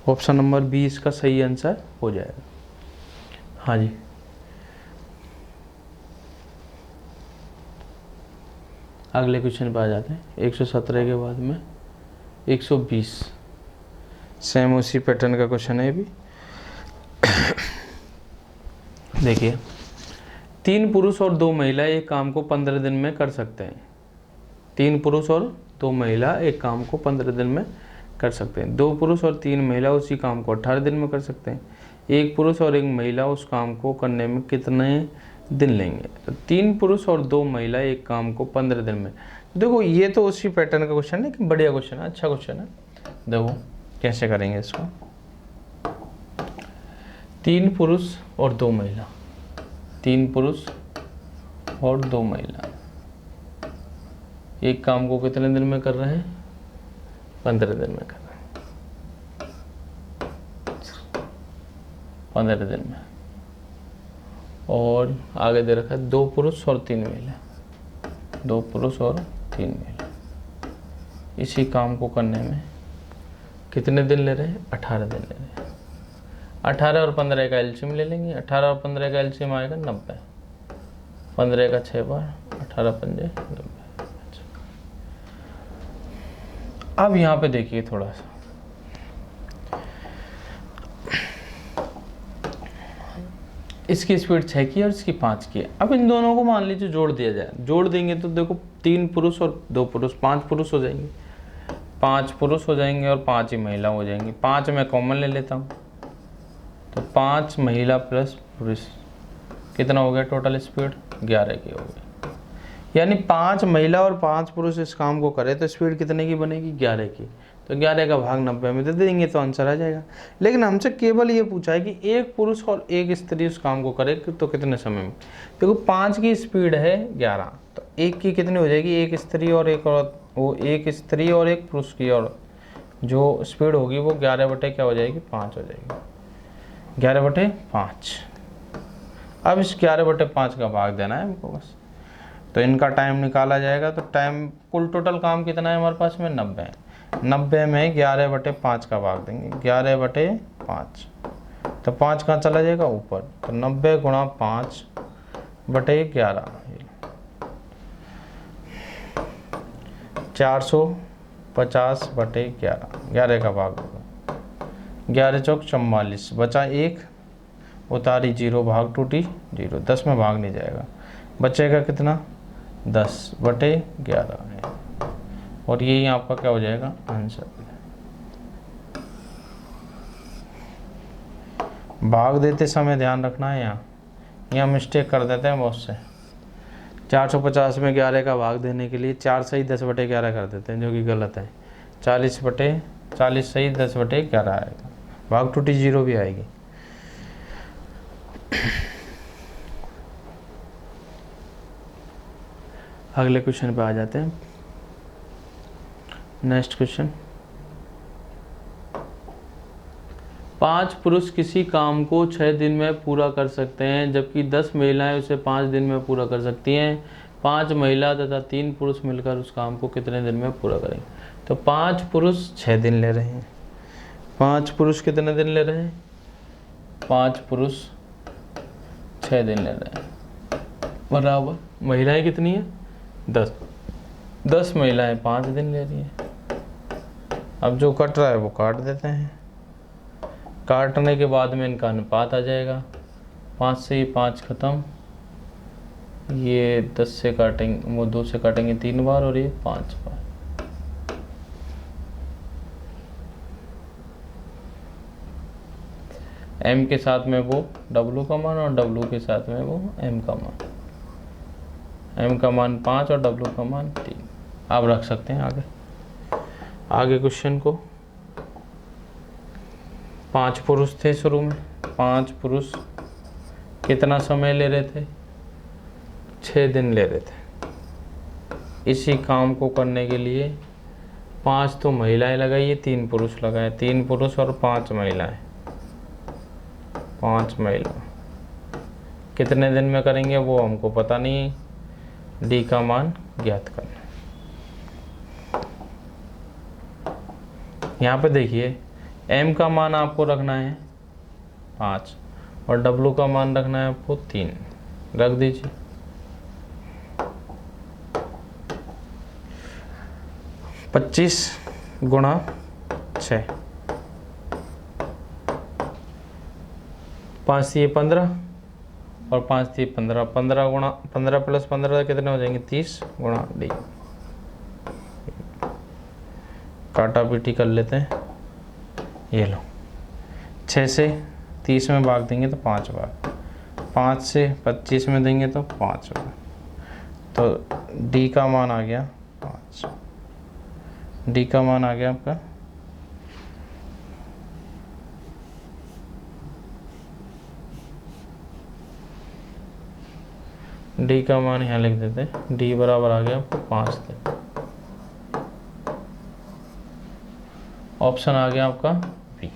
Option number B इसका सही आंसर हो जाएगा। हाँ जी, अगले क्वेश्चन पे आ जाते हैं। 117 के बाद में 120, सेम उसी पैटर्न का क्वेश्चन है ये भी। देखिए, 3 पुरुष और 2 महिला एक काम को 15 दिन में कर सकते हैं। 3 पुरुष और 2 महिला एक काम को 15 दिन में कर सकते हैं। 2 पुरुष और 3 महिला उसी काम को 18 दिन में कर सकते हैं। 1 पुरुष और 1 महिला उस काम को करने में कितने दिन लेंगे? तो 3 पुरुष और 2 महिला एक काम को 15 दिन में। देखो, ये तो उसी पैटर्न का क्वेश्चन है, बढ़िया क्वेश्चन है, अच्छा क्वेश्चन है। देखो कैसे करेंगे इसको। 3 पुरुष और 2 महिला, 3 पुरुष और 2 महिला एक काम को कितने दिन में कर रहे हैं? 15 दिन में कर रहे हैं। 15 दिन में। और आगे दे रखा है 2 पुरुष और 3 महिला, 2 पुरुष और 3 महिला इसी काम को करने में कितने दिन ले रहे हैं? 18 दिन ले रहे हैं। 18 और 15 का एलसीएम ले लेंगे। 18 और 15 का एलसीएम आएगा 90। 15 का 6 बार, 18 पंजे 90। अब यहाँ पे देखिए थोड़ा सा, इसकी स्पीड 6 की और इसकी 5 की है। अब इन दोनों को मान लीजिए जोड़ दिया जाए। जोड़ देंगे तो देखो 3 पुरुष और 2 पुरुष 5 पुरुष हो जाएंगे, 5 पुरुष हो जाएंगे और 5 ही महिला हो जाएंगी। 5 मैं कॉमन ले लेता हूँ, तो 5 महिला प्लस पुरुष कितना हो गया? टोटल स्पीड 11 की हो गई। यानी 5 महिला और 5 पुरुष इस काम को करे तो स्पीड कितने की बनेगी? 11 की। तो 11 का भाग 90 में दे देंगे तो आंसर आ जाएगा। लेकिन हमसे केवल ये पूछा है कि 1 पुरुष और 1 स्त्री उस काम को करे तो कितने समय में। देखो 5 की स्पीड है 11, तो 1 की कितनी हो जाएगी? 1 स्त्री और 1 औरत, वो 1 स्त्री और 1 पुरुष की और जो स्पीड होगी वो 11 बटे क्या हो जाएगी? 5 हो जाएगी। 11 बटे 5। अब इस 11 बटे 5 का भाग देना है हमको बस। तो इनका टाइम निकाला जाएगा। तो टाइम कुल टोटल काम कितना है हमारे पास में? 90 है। 90 में 11 बटे 5 का भाग देंगे, 11 बटे 5। तो 5 कहाँ चला जाएगा? ऊपर। तो 90 गुणा 5 बटे 11, 450 बटे 11, 11 का भाग होगा। 11 चौक 44, बचा 1 उतारी 0 भाग टूटी 0, 10 में भाग नहीं जाएगा, बचेगा कितना 10/11 और यही आपका क्या हो जाएगा आंसर। भाग देते समय ध्यान रखना है, यहाँ मिस्टेक कर देते हैं बहुत से। 450 में 11 का भाग देने के लिए 4 सही 10/11 कर देते हैं, जो कि गलत है। 40 सही 10/11 आएगा, भाग टूटी 0 भी आएगी। अगले क्वेश्चन पे आ जाते हैं। नेक्स्ट क्वेश्चन, 5 पुरुष किसी काम को 6 दिन में पूरा कर सकते हैं, जबकि 10 महिलाएं उसे 5 दिन में पूरा कर सकती हैं। 5 महिला तथा 3 पुरुष मिलकर उस काम को कितने दिन में पूरा करेंगे? तो 5 पुरुष 6 दिन ले रहे हैं। 5 पुरुष कितने दिन ले रहे हैं? 5 पुरुष 6 दिन ले रहे हैं, बराबर महिलाएं कितनी है? 10 महिलाएं 5 दिन ले रही हैं। अब जो कट रहा है वो काट देते हैं, काटने के बाद में इनका अनुपात आ जाएगा। 5 से ही 5 खत्म, ये 10 से काटेंगे, वो 2 से काटेंगे 3 बार और ये 5 बार। m के साथ में वो w का मान और w के साथ में वो m का मान। m का मान 5 और w का मान 3। आप रख सकते हैं आगे क्वेश्चन को। 5 पुरुष थे शुरू में, 5 पुरुष कितना समय ले रहे थे? 6 दिन ले रहे थे। इसी काम को करने के लिए 5 तो महिलाएं लगाइए, 3 पुरुष लगाए, 3 पुरुष और 5 महिलाएं, 5 महिला कितने दिन में करेंगे वो हमको पता नहीं, डी का मान ज्ञात करना। यहाँ पे देखिए m का मान आपको रखना है 5 और w का मान रखना है आपको 3, रख दीजिए। पच्चीस गुणा 6, 5 से 15 और 5 से 15, 15 गुणा 15 प्लस 15 कितने हो जाएंगे? 30 गुणा डी। काटा पीटी कर लेते हैं, ये लो 6 से 30 में भाग देंगे तो 5 बार, 5 से 25 में देंगे तो 5 बार, तो डी का मान आ गया 5। डी का मान आ गया आपका डी का मान यहाँ लिख देते हैं, डी बराबर आ गया आपको 5 दिन। ऑप्शन आ गया आपका बी,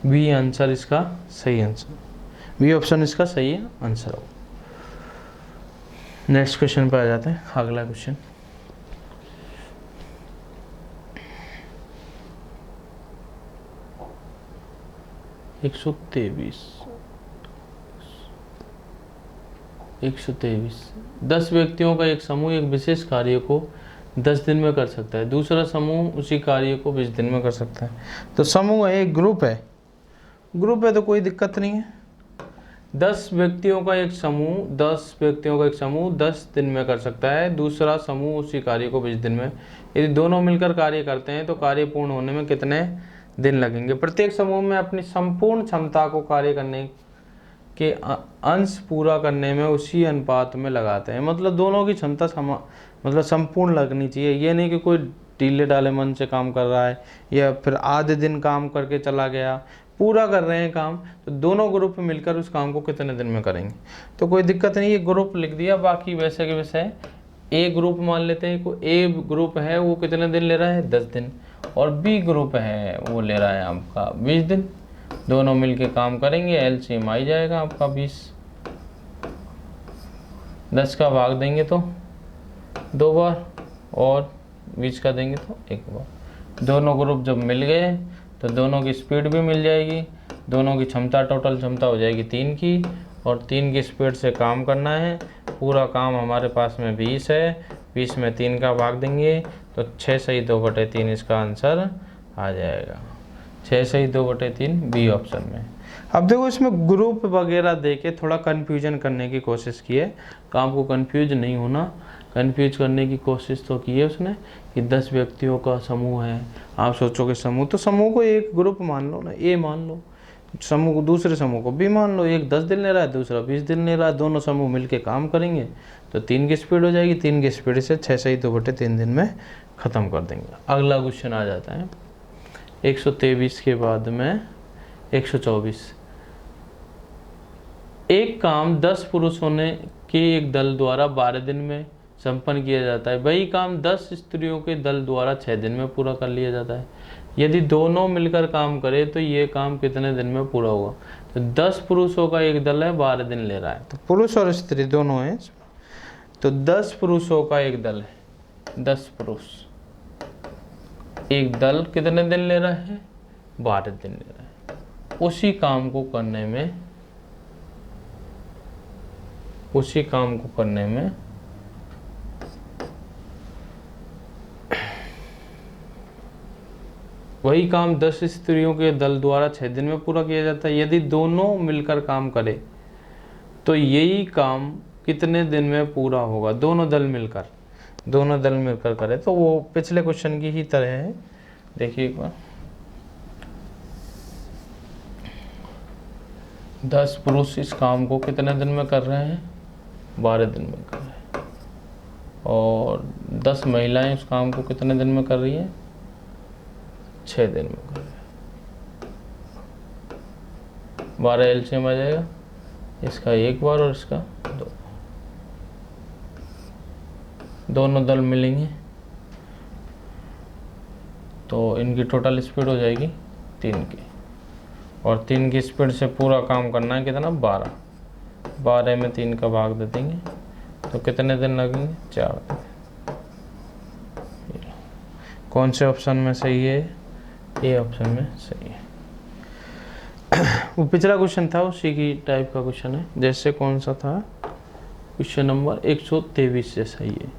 बी आंसर इसका सही आंसर, बी ऑप्शन इसका सही आंसर हो। नेक्स्ट क्वेश्चन पर आ जाते हैं। अगला क्वेश्चन, एक सौ तेईस 10 व्यक्तियों का एक समूह एक विशेष कार्य को 10 दिन में कर सकता है, दूसरा समूह उसी कार्य को 20 दिन में कर सकता है। तो समूह है, एक ग्रुप है तो कोई दिक्कत नहीं है। 10 व्यक्तियों का एक समूह 10 दिन में कर सकता है, दूसरा समूह उसी कार्य को 20 दिन में। यदि दोनों मिलकर कार्य करते हैं तो कार्य पूर्ण होने में कितने दिन लगेंगे? प्रत्येक समूह में अपनी संपूर्ण क्षमता को कार्य करने के अंश पूरा करने में उसी अनुपात में लगाते हैं। मतलब दोनों की क्षमता मतलब संपूर्ण लगनी चाहिए। ये नहीं कि कोई ढीले ढाले मन से काम कर रहा है या फिर आधे दिन काम करके चला गया, पूरा कर रहे हैं काम, तो दोनों ग्रुप मिलकर उस काम को कितने दिन में करेंगे? तो कोई दिक्कत नहीं, ये ग्रुप लिख दिया, बाकी वैसे के वैसे ए ग्रुप मान लेते हैं। को ए ग्रुप है वो कितने दिन ले रहा है? 10 दिन, और बी ग्रुप है वो ले रहा है आपका 20 दिन। दोनों मिलके काम करेंगे, एलसीएम आ जाएगा आपका 20। 10 का भाग देंगे तो 2 बार और 20 का देंगे तो 1 बार। दोनों ग्रुप जब मिल गए तो दोनों की स्पीड भी मिल जाएगी, दोनों की क्षमता, टोटल क्षमता हो जाएगी 3 की, और 3 की स्पीड से काम करना है। पूरा काम हमारे पास में 20 है, 20 में 3 का भाग देंगे तो 6 सही 2/3 इसका आंसर आ जाएगा। 6 सही 2/3 बी ऑप्शन में। अब देखो इसमें ग्रुप वगैरह देके थोड़ा कन्फ्यूजन करने की कोशिश की है, तो आपको कन्फ्यूज नहीं होना। कन्फ्यूज करने की कोशिश तो की है उसने कि 10 व्यक्तियों का समूह है, आप सोचोगे समूह, तो समूह को एक ग्रुप मान लो ना, ए मान लो, समूह को दूसरे समूह को बी मान लो, एक 10 दिन ले रहा है दूसरा 20 दिन ले रहा है, दोनों समूह मिलके काम करेंगे तो 3 की स्पीड हो जाएगी, 3 की स्पीड से 6 सही 2/3 दिन में ख़त्म कर देंगे। अगला क्वेश्चन आ जाता है 123 के बाद में 124। एक काम 10 पुरुषों ने के एक दल द्वारा 12 दिन में संपन्न किया जाता है, वही काम 10 स्त्रियों के दल द्वारा 6 दिन में पूरा कर लिया जाता है। यदि दोनों मिलकर काम करें तो ये काम कितने दिन में पूरा होगा? तो 10 पुरुषों का एक दल है, 12 दिन ले रहा है, तो पुरुष और स्त्री दोनों हैं, तो 10 पुरुषों का एक दल है, 10 पुरुष एक दल कितने दिन ले रहा है? 12 दिन ले रहा है। उसी काम को करने में वही काम 10 स्त्रियों के दल द्वारा 6 दिन में पूरा किया जाता है। यदि दोनों मिलकर काम करें तो यही काम कितने दिन में पूरा होगा? दोनों दल मिलकर करें, तो वो पिछले क्वेश्चन की ही तरह है। देखिए एक बार, 10 पुरुष इस काम को कितने दिन में कर रहे हैं? 12 दिन में कर रहे हैं। और 10 महिलाएं इस काम को कितने दिन में कर रही हैं? 6 दिन में कर रहे हैं। 12 एलसीएम आ जाएगा, इसका एक बार और इसका 2, दोनों दल मिलेंगे तो इनकी टोटल स्पीड हो जाएगी 3 की, और 3 की स्पीड से पूरा काम करना है कितना? 12। 12 में 3 का भाग दे देंगे तो कितने दिन लगेंगे? 4 दिन। कौन से ऑप्शन में सही है? ए ऑप्शन में सही है। वो पिछला क्वेश्चन था उसी की टाइप का क्वेश्चन है। जैसे कौन सा था? क्वेश्चन नंबर 123 जैसा ही है।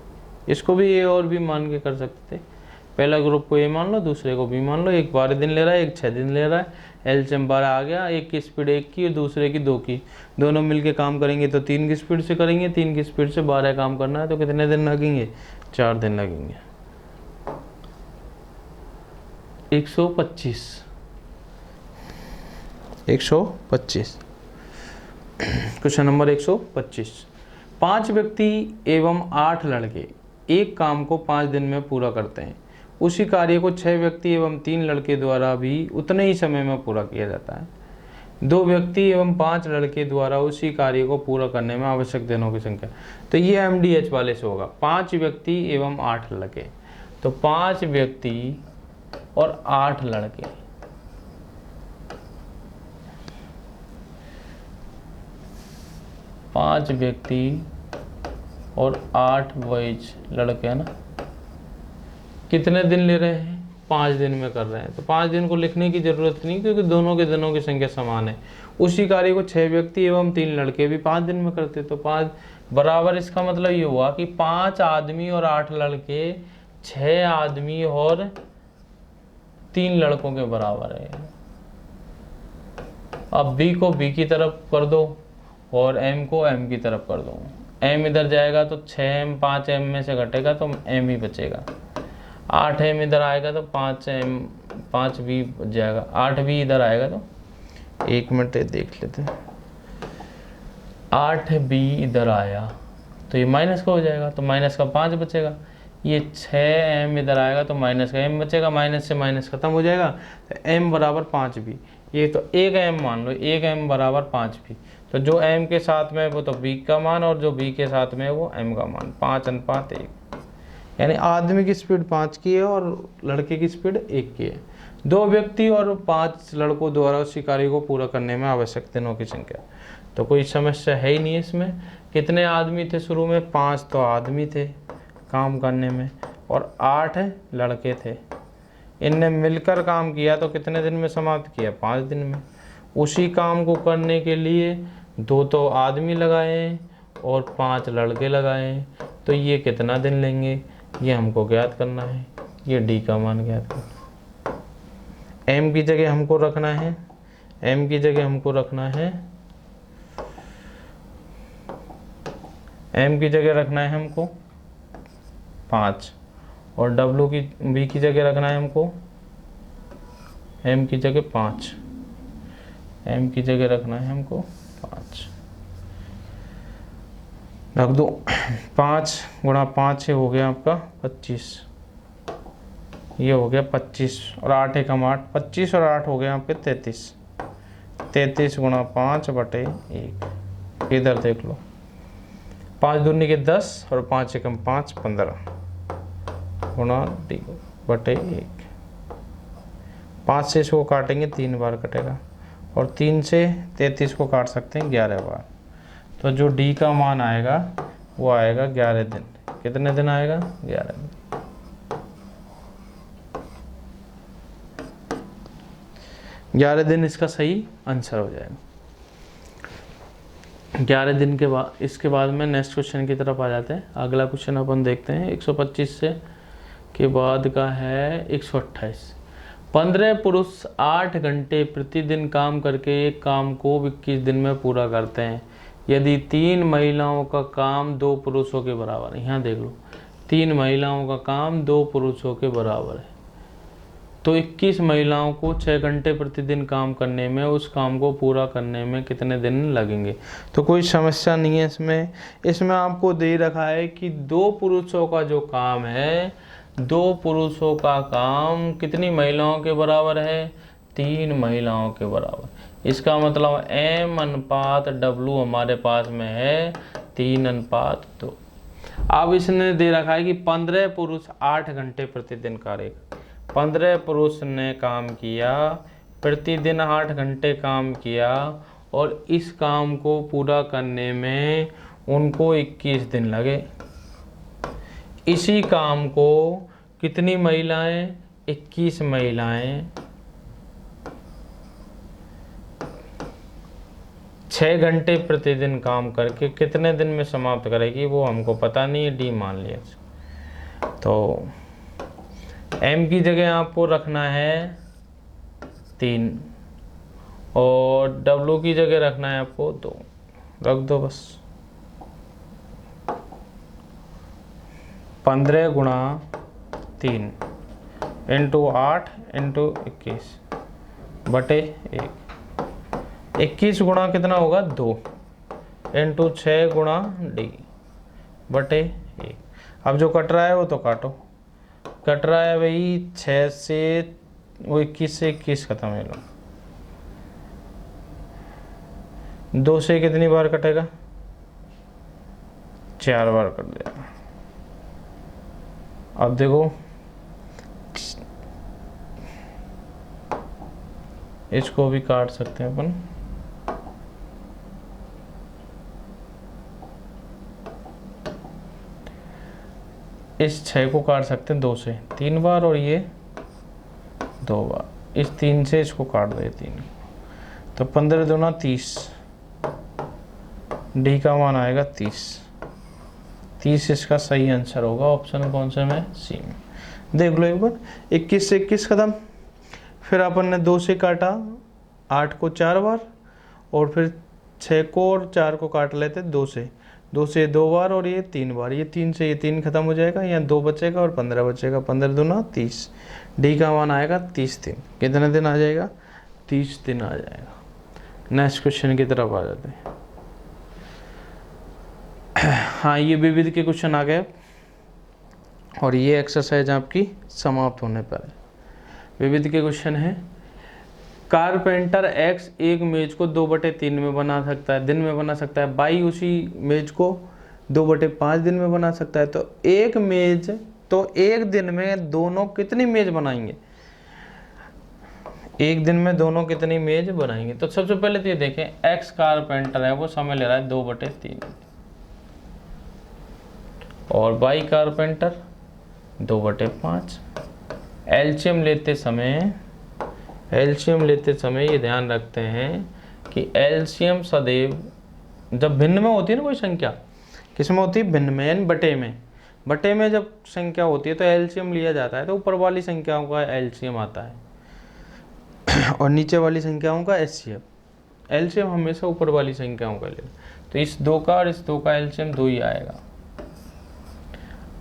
इसको भी ए और बी मान के कर सकते थे। पहला ग्रुप को ए मान लो, दूसरे को बी मान लो। एक 12 दिन ले रहा है, एक 6 दिन ले रहा है, एलसीएम 12 आ गया। एक की स्पीड 1 की और दूसरे की 2 की, दोनों मिलके काम करेंगे तो 3 की स्पीड से करेंगे। 3 की स्पीड से 12 काम करना है तो कितने दिन लगेंगे? 4 दिन लगेंगे। 125 क्वेश्चन नंबर 125। 5 व्यक्ति एवं 8 लड़के एक काम को 5 दिन में पूरा करते हैं। उसी कार्य को 6 व्यक्ति एवं 3 लड़के द्वारा भी उतने ही समय में पूरा किया जाता है। 2 व्यक्ति एवं 5 लड़के द्वारा उसी कार्य को पूरा करने में आवश्यक दिनों की संख्या। तो ये MDH वाले से होगा। 5 व्यक्ति एवं 8 लड़के, तो 5 व्यक्ति और 8 लड़के, 5 व्यक्ति और 8 बॉयज लड़के है ना, कितने दिन ले रहे हैं? 5 दिन में कर रहे हैं। तो 5 दिन को लिखने की जरूरत नहीं, क्योंकि दोनों के दिनों की संख्या समान है। उसी कार्य को 6 व्यक्ति एवं 3 लड़के भी 5 दिन में करते, तो 5 बराबर। इसका मतलब ये हुआ कि 5 आदमी और 8 लड़के 6 आदमी और 3 लड़कों के बराबर है। अब बी को बी की तरफ कर दो और एम को एम की तरफ कर दो। एम इधर जाएगा तो 6m 5m में से घटेगा तो एम ही बचेगा। 8m इधर आएगा तो 5m 5b बच जाएगा। 8b इधर आएगा तो 1 मिनट देख लेते हैं। 8b इधर आया तो ये माइनस का हो जाएगा, तो माइनस का 5 बचेगा। ये 6m इधर आएगा तो माइनस का m बचेगा, माइनस से माइनस खत्म हो जाएगा, तो m बराबर 5b। ये तो 1m मान लो, 1m बराबर 5b। तो जो m के साथ में है वो तो b का मान, और जो b के साथ में है वो m का मान। 5:1, यानी आदमी की स्पीड 5 की है और लड़के की स्पीड 1 की है। 2 व्यक्ति और 5 लड़कों द्वारा उसी कार्य को पूरा करने में आवश्यक दिनों की संख्या। तो कोई समस्या है ही नहीं इसमें। कितने आदमी थे शुरू में? 5 तो आदमी थे काम करने में, और 8 लड़के थे। इनने मिलकर काम किया तो कितने दिन में समाप्त किया? 5 दिन में। उसी काम को करने के लिए 2 तो आदमी लगाए और 5 लड़के लगाए, तो ये कितना दिन लेंगे ये हमको ज्ञात करना है। ये डी का मान ज्ञात करना है। एम की जगह हमको रखना है m की जगह हमको रखना है, m की जगह रखना है हमको 5 और b की जगह रखना है हमको m की जगह 5, m की जगह रखना है हमको 5 रख दो। 5 गुणा 5 से हो गया आपका 25, ये हो गया 25 और 8 एकम 8, 25 और 8 हो गया आपके 33, 33 गुणा 5 बटे 1। इधर देख लो 5 दूनी के 10 और 5 एकम 5, 15 गुणा डी बटे 1। 5 से इसको काटेंगे 3 बार कटेगा और 3 से 33 को काट सकते हैं 11 बार। तो जो डी का मान आएगा वो आएगा 11 दिन। कितने दिन आएगा? 11 दिन। 11 दिन इसका सही आंसर हो जाएगा। 11 दिन के बाद इसके बाद में नेक्स्ट क्वेश्चन की तरफ आ जाते हैं। अगला क्वेश्चन अपन देखते हैं 125 से के बाद का है 128। 15 पुरुष 8 घंटे प्रतिदिन काम करके एक काम को 21 दिन में पूरा करते हैं। यदि 3 महिलाओं का काम 2 पुरुषों के बराबर है। यहाँ देख लो 3 महिलाओं का काम 2 पुरुषों के बराबर है, तो 21 महिलाओं को 6 घंटे प्रतिदिन काम करने में उस काम को पूरा करने में कितने दिन लगेंगे? तो कोई समस्या नहीं है इसमें आपको दे रखा है कि 2 पुरुषों का जो काम है, 2 पुरुषों का काम कितनी महिलाओं के बराबर है? 3 महिलाओं के बराबर। इसका मतलब m अनुपात w हमारे पास में है 3:2। अब इसने दे रखा है कि 15 पुरुष 8 घंटे प्रतिदिन करेगा। 15 पुरुष ने काम किया, प्रतिदिन 8 घंटे काम किया और इस काम को पूरा करने में उनको 21 दिन लगे। इसी काम को कितनी महिलाएं? 21 महिलाएं 6 घंटे प्रतिदिन काम करके कितने दिन में समाप्त करेगी वो हमको पता नहीं है, डी मान लिया। तो m की जगह आपको रखना है 3 और w की जगह रखना है आपको 2, रख दो बस। 15 गुणा 3 इंटू 8 इंटू 21 बटे 1। 21 गुणा कितना होगा? 2 इंटू 6 गुणा डी बटे 1। अब जो कट रहा है वो तो काटो। कट रहा है भाई 6 से, वो 21 से 21 खत्म है लो। 2 से कितनी बार कटेगा? 4 बार कट जाएगा। अब देखो इसको भी काट सकते हैं अपन। इस 6 को काट सकते हैं 2 से 3 बार और ये 2 बार। इस 3 से इसको काट दो 3, तो 15 दूना 30। डी का मान आएगा 30 इसका सही आंसर होगा। ऑप्शन कौन से में? सी में। देख लो एक बार, 21 से 21 खत्म। फिर अपन ने 2 से काटा 8 को 4 बार और फिर 6 को और 4 को काट लेते 2 से 2 बार और ये 3 बार। ये 3 से ये 3 खत्म हो जाएगा, यहाँ 2 बचेगा और 15 बचेगा। 15 दूना 30। डी का मान आएगा 30 दिन। कितने दिन आ जाएगा? 30 दिन आ जाएगा। नेक्स्ट क्वेश्चन की तरफ आ जाते हैं। हाँ, ये विविध के क्वेश्चन आ गए और ये एक्सरसाइज आपकी समाप्त होने पर है। विविध के क्वेश्चन है, कारपेंटर एक्स एक मेज को 2/3 में बना सकता है, दिन में बना सकता है। बाई उसी मेज को 2/5 दिन में बना सकता है। तो एक मेज, तो एक दिन में दोनों कितनी मेज बनाएंगे? एक दिन में दोनों कितनी मेज बनाएंगे? तो सबसे पहले तो ये देखें, एक्स कारपेंटर है वो समय ले रहा है 2/3 और बाई कारपेंटर 2/5। एलसीएम लेते समय ये ध्यान रखते हैं कि एलसीएम सदैव जब भिन्न में होती है ना कोई संख्या, किस में होती है? भिन्न में, यानी बटे में जब संख्या होती है तो एलसीएम लिया जाता है, तो ऊपर वाली संख्याओं का एलसीएम आता है। और नीचे वाली संख्याओं का एचसीएफ। एलसीएम हमेशा ऊपर वाली संख्याओं का लेना, तो इस 2 का और इस 2 का एलसीएम 2 ही आएगा।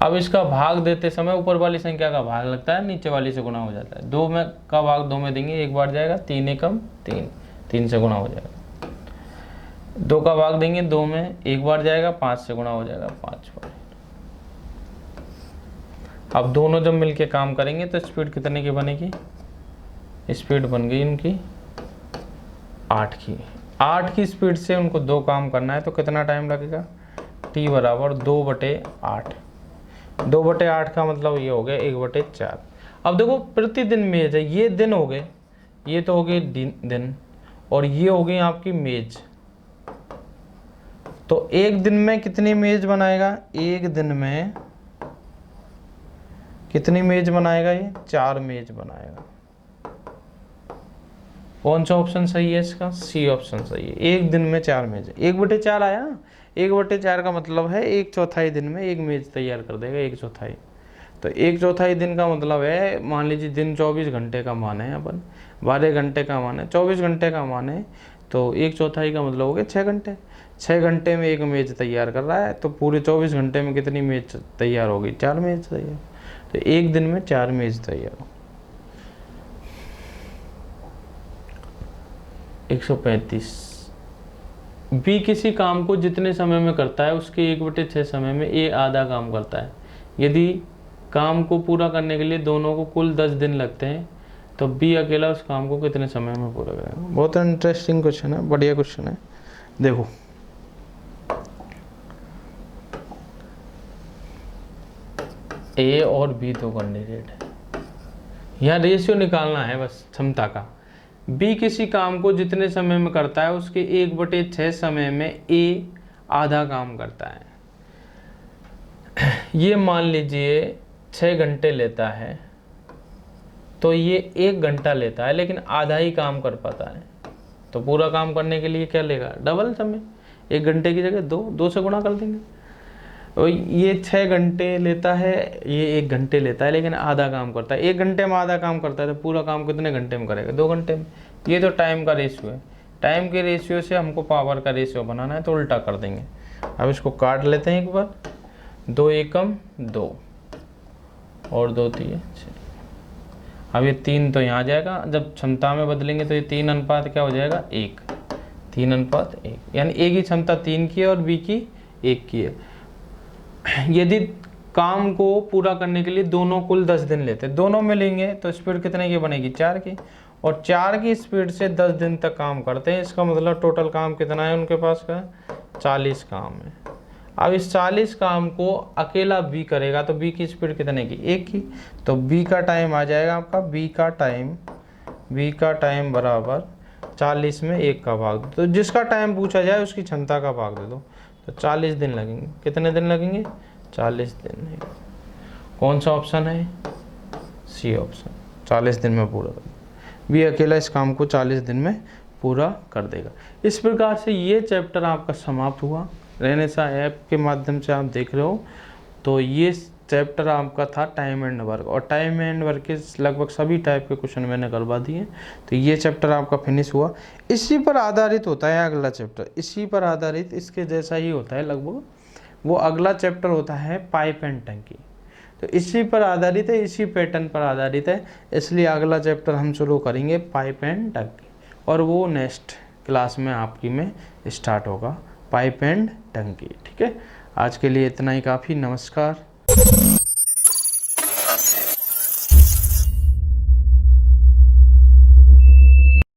अब इसका भाग देते समय ऊपर वाली संख्या का भाग लगता है, नीचे वाली से गुणा हो जाता है। 2 में का भाग 2 में देंगे, 1 बार जाएगा, 3 एकम 3, 3 से गुणा हो जाएगा। 2 का भाग देंगे 2 में, 1 बार जाएगा, 5 से गुणा हो जाएगा, 5 बार। अब दोनों जब मिलके काम करेंगे तो स्पीड कितने की बनेगी? स्पीड बन गई इनकी 8 की। 8 की स्पीड से उनको 2 काम करना है तो कितना टाइम लगेगा? t बराबर 2/8। 2/8 का मतलब ये हो गया 1/4। अब देखो प्रतिदिन मेज है, ये दिन हो गए, ये तो हो गए दिन, और ये हो गई आपकी मेज। तो एक दिन में कितनी मेज बनाएगा? एक दिन में कितनी मेज बनाएगा? ये 4 मेज बनाएगा। कौन सा ऑप्शन सही है इसका? सी ऑप्शन सही है। एक दिन में 4 मेज। 1/4 आया ना, 1/4 का मतलब है 1/4 दिन में 1 मेज तैयार कर देगा, 1/4। तो 1/4 दिन का मतलब है, मान लीजिए दिन 24 घंटे का माने अपन, 12 घंटे का माने, 24 घंटे का माने, तो 1/4 का मतलब हो गया 6 घंटे। 6 घंटे में 1 मेज तैयार कर रहा है, तो पूरे 24 घंटे में कितनी मेज तैयार होगी? 4 मेज तैयार। तो एक दिन में 4 मेज तैयार। 135। बी किसी काम को जितने समय में करता है उसके 1/6 समय में ए आधा काम करता है। यदि काम को पूरा करने के लिए दोनों को कुल 10 दिन लगते हैं तो बी अकेला उस काम को कितने समय में पूरा करेगा? बहुत इंटरेस्टिंग क्वेश्चन है, बढ़िया क्वेश्चन है। देखो ए और बी 2 कैंडिडेट है, यहाँ रेशियो निकालना है बस क्षमता का। बी किसी काम को जितने समय में करता है उसके 1/6 समय में ए आधा काम करता है। ये मान लीजिए 6 घंटे लेता है, तो ये 1 घंटा लेता है लेकिन आधा ही काम कर पाता है। तो पूरा काम करने के लिए क्या लेगा? डबल समय। 1 घंटे की जगह 2 से गुणा कर देंगे। और ये 6 घंटे लेता है, ये 1 घंटे लेता है लेकिन आधा काम करता है। 1 घंटे में आधा काम करता है तो पूरा काम कितने घंटे में करेगा? 2 घंटे में। ये तो टाइम का रेशियो है। टाइम के रेशियो से हमको पावर का रेशियो बनाना है, तो उल्टा कर देंगे। अब इसको काट लेते हैं एक बार। 2 एकम 2 और 2 3 6। अब ये 3 तो यहाँ जाएगा, जब क्षमता में बदलेंगे तो ये 3 अनुपात क्या हो जाएगा? 1। 3 अनुपात 1, यानी ए की क्षमता 3 की है और बी की 1 की है। यदि काम को पूरा करने के लिए दोनों कुल 10 दिन लेते, दोनों में लेंगे तो स्पीड कितने की बनेगी? 4 की। और 4 की स्पीड से 10 दिन तक काम करते हैं। इसका मतलब टोटल काम कितना है उनके पास का? 40 काम है। अब इस 40 काम को अकेला बी करेगा तो बी की स्पीड कितने की? 1 की। तो बी का टाइम आ जाएगा आपका, बी का टाइम बराबर 40 में 1 का भाग। तो जिसका टाइम पूछा जाए उसकी क्षमता का भाग दे दो, तो 40 दिन लगेंगे। कितने दिन लगेंगे? 40 दिन। कौन सा ऑप्शन है? C option. 40 दिन में पूरा कर। बी अकेला इस काम को 40 दिन में पूरा कर देगा। इस प्रकार से ये चैप्टर आपका समाप्त हुआ। रेनेसा ऐप के माध्यम से आप देख रहे हो, तो ये चैप्टर आपका था टाइम एंड वर्क, और टाइम एंड वर्क के लगभग सभी टाइप के क्वेश्चन मैंने करवा दिए। तो ये चैप्टर आपका फिनिश हुआ। इसी पर आधारित होता है अगला चैप्टर, इसी पर आधारित, इसके जैसा ही होता है लगभग। वो अगला चैप्टर होता है पाइप एंड टंकी। तो इसी पर आधारित है, इसी पैटर्न पर आधारित है, इसलिए अगला चैप्टर हम शुरू करेंगे पाइप एंड टंकी, और वो नेक्स्ट क्लास में आपकी में स्टार्ट होगा, पाइप एंड टंकी। ठीक है, आज के लिए इतना ही काफ़ी। नमस्कार।